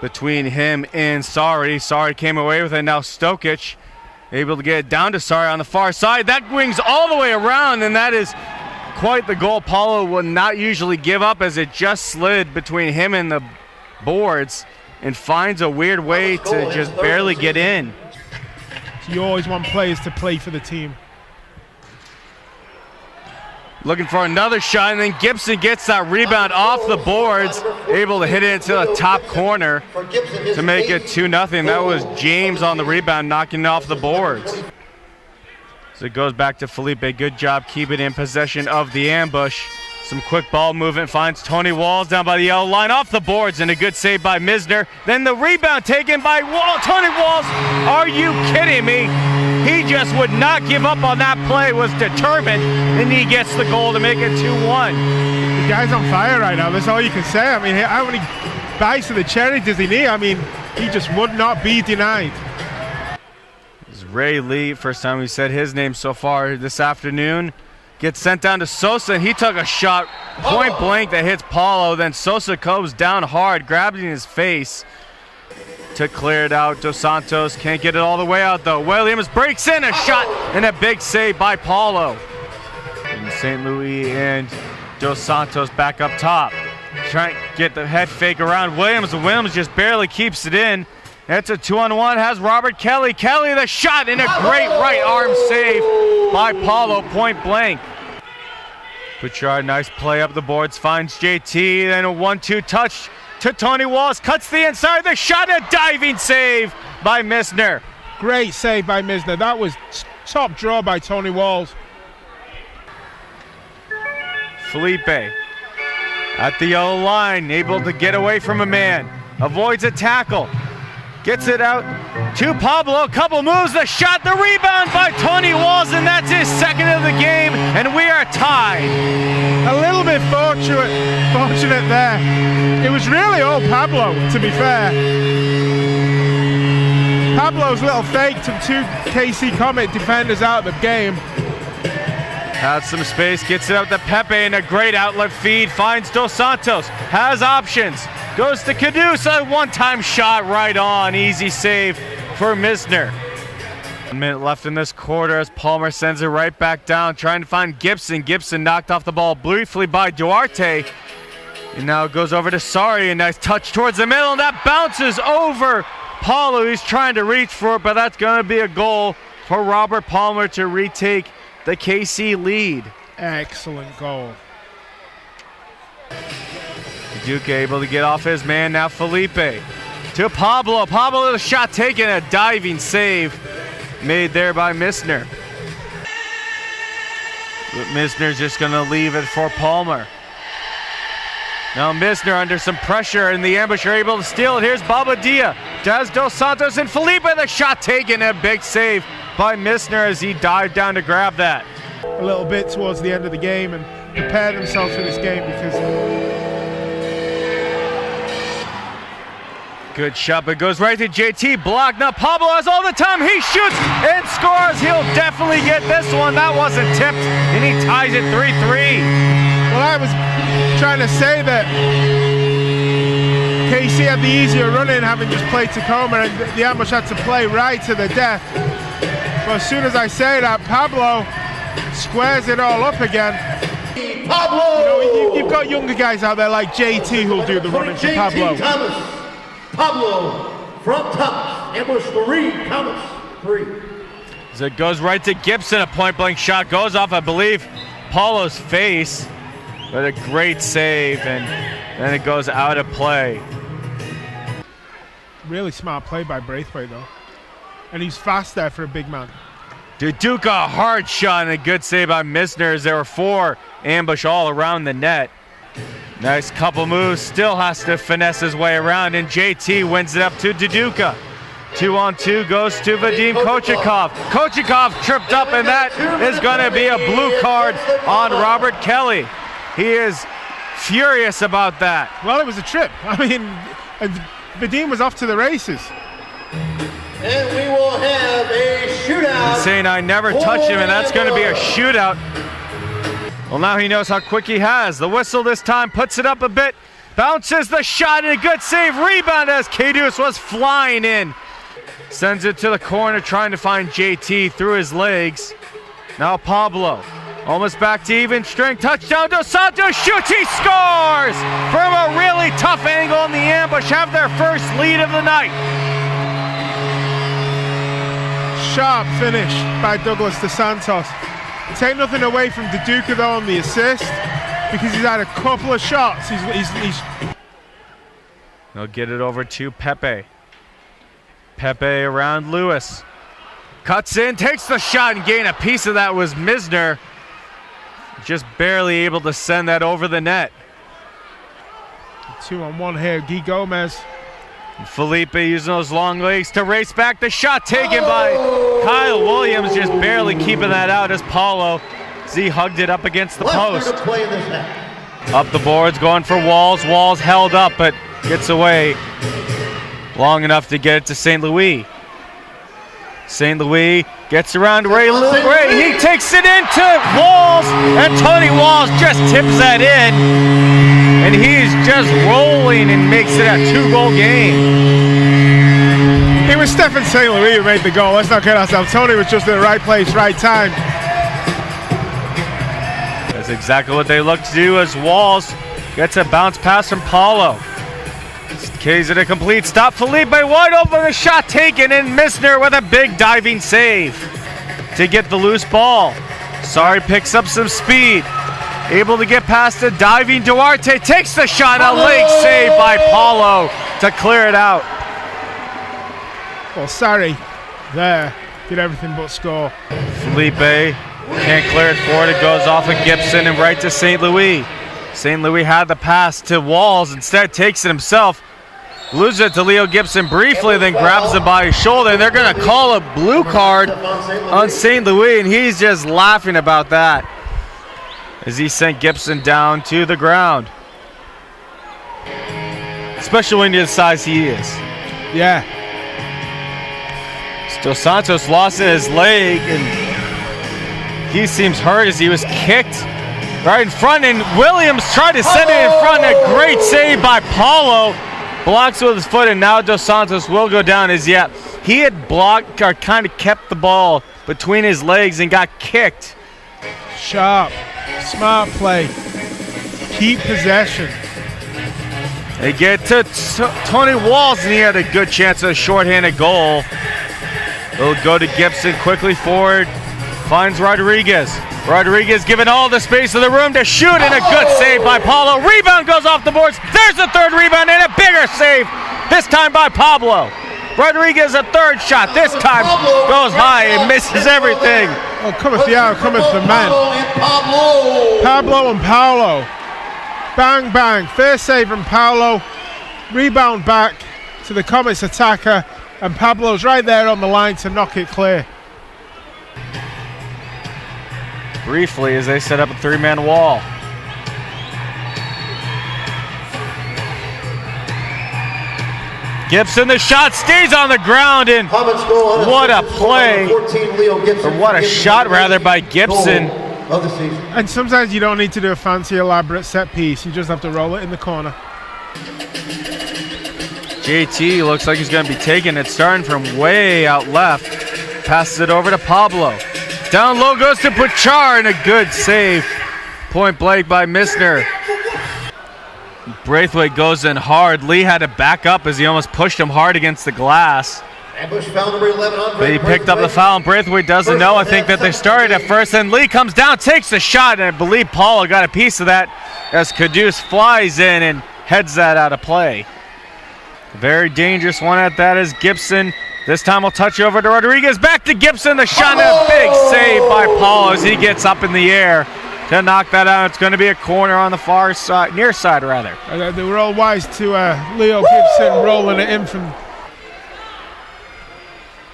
between him and Sari. Sari came away with it. Now Stokic able to get it down to Sari on the far side. That wings all the way around, and that is quite the goal. Paulo would not usually give up, as it just slid between him and the boards and finds a weird way to just barely get in. So you always want players to play for the team. Looking for another shot, and then Gibson gets that rebound off the boards, able to hit it into the top corner to make it 2-0. That was James on the rebound, knocking it off the boards. So it goes back to Felipe. Good job keeping in possession of the ambush. Some quick ball movement, finds Tony Walls down by the yellow line, off the boards, and a good save by Misner. Then the rebound taken by Tony Walls. Are you kidding me? He just would not give up on that play, was determined, and he gets the goal to make it 2-1. The guy's on fire right now, that's all you can say. I mean, how many bites of the cherry does he need? I mean, he just would not be denied. Ray Lee, first time we said his name so far this afternoon, gets sent down to Sosa, and he took a shot point blank that hits Paulo. Then Sosa comes down hard, grabs in his face to clear it out. Dos Santos can't get it all the way out though. Williams breaks in, a shot and a big save by Paulo. And St. Louis and Dos Santos back up top, trying to get the head fake around Williams. Williams just barely keeps it in. It's a 2-on-1, has Robert Kelly. Kelly the shot, and a great right arm save by Paulo, point blank. Bouchard, nice play up the boards, finds JT, then a 1-2 touch to Tony Walls, cuts the inside, the shot, a diving save by Misner. Great save by Misner. That was top draw by Tony Walls. Felipe at the yellow line, able to get away from a man, avoids a tackle. Gets it out to Pablo, couple moves, the shot, the rebound by Tony Walls, and that's his second of the game, and we are tied. A little bit fortunate there. It was really all Pablo, to be fair. Pablo's little fake took two KC Comet defenders out of the game. Has some space, gets it out to Pepe, and a great outlet feed, finds Dos Santos, has options. Goes to Cadusa, one-time shot right on. Easy save for Misner. 1 minute left in this quarter as Palmer sends it right back down, trying to find Gibson. Gibson knocked off the ball briefly by Duarte. And now it goes over to Sari. A nice touch towards the middle, and that bounces over Paulo. He's trying to reach for it, but that's going to be a goal for Robert Palmer to retake the KC lead. Excellent goal. Duke able to get off his man. Now Felipe to Pablo. Pablo, the shot taken, a diving save made there by Misner. But Misner's just going to leave it for Palmer. Now Misner under some pressure, and the ambush are able to steal it. Here's Bobadilla. Does Dos Santos and Felipe, the shot taken, a big save by Misner as he dived down to grab that. A little bit towards the end of the game and prepare themselves for this game, because good shot, but goes right to JT, blocked. Now Pablo has all the time, he shoots and scores. He'll definitely get this one. That wasn't tipped, and he ties it 3-3. Well, I was trying to say that KC had the easier run in, having just played Tacoma, and the ambush had to play right to the death. But as soon as I say that, Pablo squares it all up again. Pablo! You know, you've got younger guys out there like JT who'll do the running for Pablo. Pablo from Thomas, ambush 3, Thomas 3. So it goes right to Gibson, a point blank shot goes off, I believe, Paulo's face, but a great save, and then it goes out of play. Really smart play by Braithwaite though, and he's fast there for a big man. Duduka, a hard shot, and a good save by Misner as there were 4 ambush all around the net. Nice couple moves, still has to finesse his way around, and JT wins it up to Duduka. 2-on-2 goes to Vadim Kochikov. Kochikov tripped up, and that is going to be a blue card on Robert Kelly. He is furious about that. Well, it was a trip. I mean, Vadim was off to the races. And we will have a shootout. He's saying I never touched him, and that's going to be a shootout. Well, now he knows how quick he has. The whistle this time puts it up a bit Bounces the shot and a good save. Rebound as Caduce was flying in. Sends it to the corner trying to find JT through his legs. Now Pablo. Almost back to even strength. Touchdown. Dos Santos shoots. He scores from a really tough angle in the ambush. Have their first lead of the night. Sharp finish by Douglas Dos Santos. Take nothing away from Duduka though on the assist because he's had a couple of shots. They'll get it over to Pepe. Pepe around Lewis. Cuts in, takes the shot and gain a piece of that was Misner. Just barely able to send that over the net. 2-on-1 here, Guy Gomez. Felipe using those long legs to race back. The shot taken by Kyle Williams, just barely keeping that out as Paulo Z hugged it up against the post. Up the boards, going for Walls. Walls held up, but gets away long enough to get it to St. Louis. St. Louis gets around Ray. He takes it into Walls, and Tony Walls just tips that in. And he's just rolling and makes it a 2-goal game. It was Stephen St. Louis who made the goal. Let's not kid ourselves. Tony was just in the right place, right time. That's exactly what they look to do as Walls gets a bounce pass from Paulo. K's it a complete stop. Felipe wide open, a shot taken, and Misner with a big diving save to get the loose ball. Sarri picks up some speed. Able to get past the diving Duarte. Takes the shot, a leg save by Paulo to clear it out. Well, Sarri there did everything but score. Felipe can't clear it forward. It goes off of Gibson and right to St. Louis. St. Louis had the pass to Walls. Instead takes it himself. Loses it to Leo Gibson briefly, then grabs him by his shoulder. And they're going to call a blue card on St. Louis, and he's just laughing about that as he sent Gibson down to the ground. Especially when you're the size he is. Yeah. Dos Santos lost his leg, and he seems hurt as he was kicked right in front, and Williams tried to send it in front. A great save by Paulo. Blocks with his foot, and now Dos Santos will go down as yet. He had blocked or kind of kept the ball between his legs and got kicked. Sharp, smart play. Keep possession. They get to Tony Walls, and he had a good chance of a shorthanded goal. They'll go to Gibson quickly forward. Finds Rodriguez. Rodriguez given all the space of the room to shoot, and a good save by Paulo. Rebound goes off the boards. There's a third rebound and a bigger save, this time by Pablo. Rodriguez a third shot. This time goes high and misses everything. Oh, cometh the hour, cometh the man. Pablo and Paulo. Bang, bang. First save from Paulo. Rebound back to the Comets attacker, and Pablo's right there on the line to knock it clear. Briefly as they set up a 3-man wall. Gibson, the shot stays on the ground, and what a play, or what a shot rather, by Gibson. And sometimes you don't need to do a fancy elaborate set piece, you just have to roll it in the corner. JT looks like he's going to be taking it, starting from way out left. Passes it over to Pablo. Down low goes to Bouchard, and a good save. Point blank by Misner. Braithwaite goes in hard. Lee had to back up as he almost pushed him hard against the glass. Ambush foul number 11 on But he picked up the foul, and Braithwaite doesn't know. I think that they started at first, and Lee comes down, takes the shot, and I believe Paula got a piece of that as Caduce flies in and heads that out of play. Very dangerous one at that is Gibson. This time we'll touch over to Rodriguez. Back to Gibson. The shot, a big save by Paul as he gets up in the air to knock that out. It's going to be a corner on the far side, near side rather. They were all wise to Leo Gibson rolling it in from.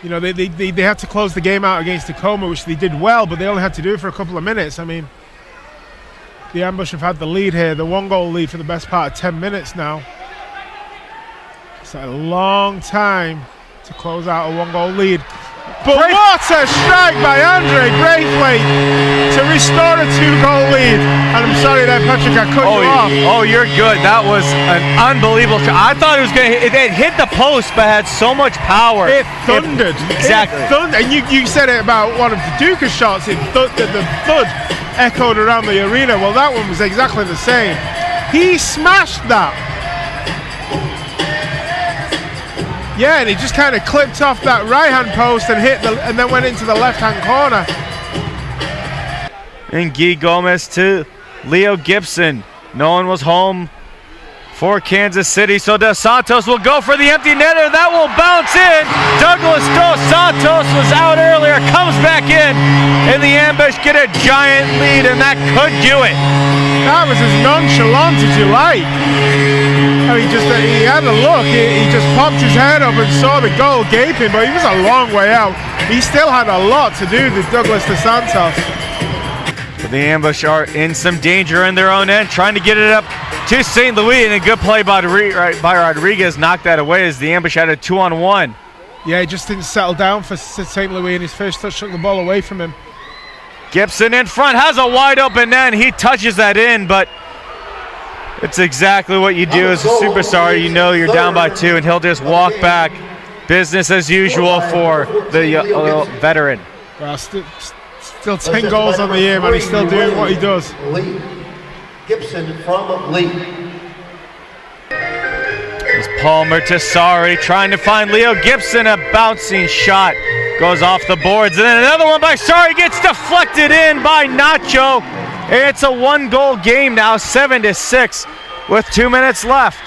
You know, they had to close the game out against Tacoma, which they did well, but they only had to do it for a couple of minutes. I mean, the Ambush have had the lead here, the 1-goal lead for the best part of 10 minutes now. It's a long time to close out a 1-goal lead. But what a strike by Andre Braithwaite to restore a 2-goal lead. And I'm sorry there, Patrick, I cut you off. Oh, you're good. That was an unbelievable shot. I thought it was going to hit. It hit the post, but had so much power. It thundered. Exactly. And you said it about one of the Duca shots. The thud echoed around the arena. Well, that one was exactly the same. He smashed that. Yeah, and he just kind of clipped off that right-hand post and and then went into the left-hand corner. And Guy Gomez to Leo Gibson. No one was home for Kansas City, so Dos Santos will go for the empty netter. That will bounce in. Douglas Dos Santos was out earlier, comes back in the ambush, get a giant lead, and that could do it. That was as nonchalant as you like. I mean, he had a look. He just popped his head up and saw the goal gaping, but he was a long way out. He still had a lot to do, this Douglas Dos Santos. The ambush are in some danger in their own end, trying to get it up to St. Louis, and a good play by Rodriguez knocked that away as the ambush had a 2-on-1. Yeah, he just didn't settle down for St. Louis, and his first touch took the ball away from him. Gibson in front, has a wide open net, he touches that in, but it's exactly what you do as a superstar. You know you're down by 2, and he'll just walk back. Business as usual for the veteran. Well, still 10 goals on the year, man. He's still doing what he does. Gibson from Lee. It's Palmer to Sari, trying to find Leo Gibson. A bouncing shot goes off the boards, and then another one by Sari gets deflected in by Nacho. It's a 1-goal game now, 7-6, with 2 minutes left.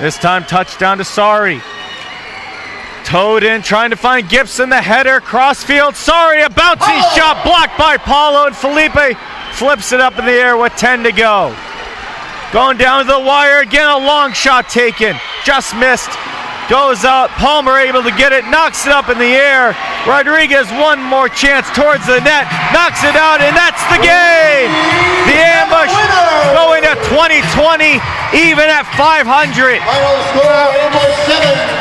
This time touchdown to Sari. Towed in, trying to find Gibson, the header, crossfield. Sari, a bouncing shot blocked by Paulo, and Felipe flips it up in the air with 10 to go. Going down to the wire, again a long shot taken, just missed. Goes out, Palmer able to get it, knocks it up in the air. Rodriguez one more chance towards the net, knocks it out, and that's the game! The ambush going to 2020, even at 500. Final score, 7.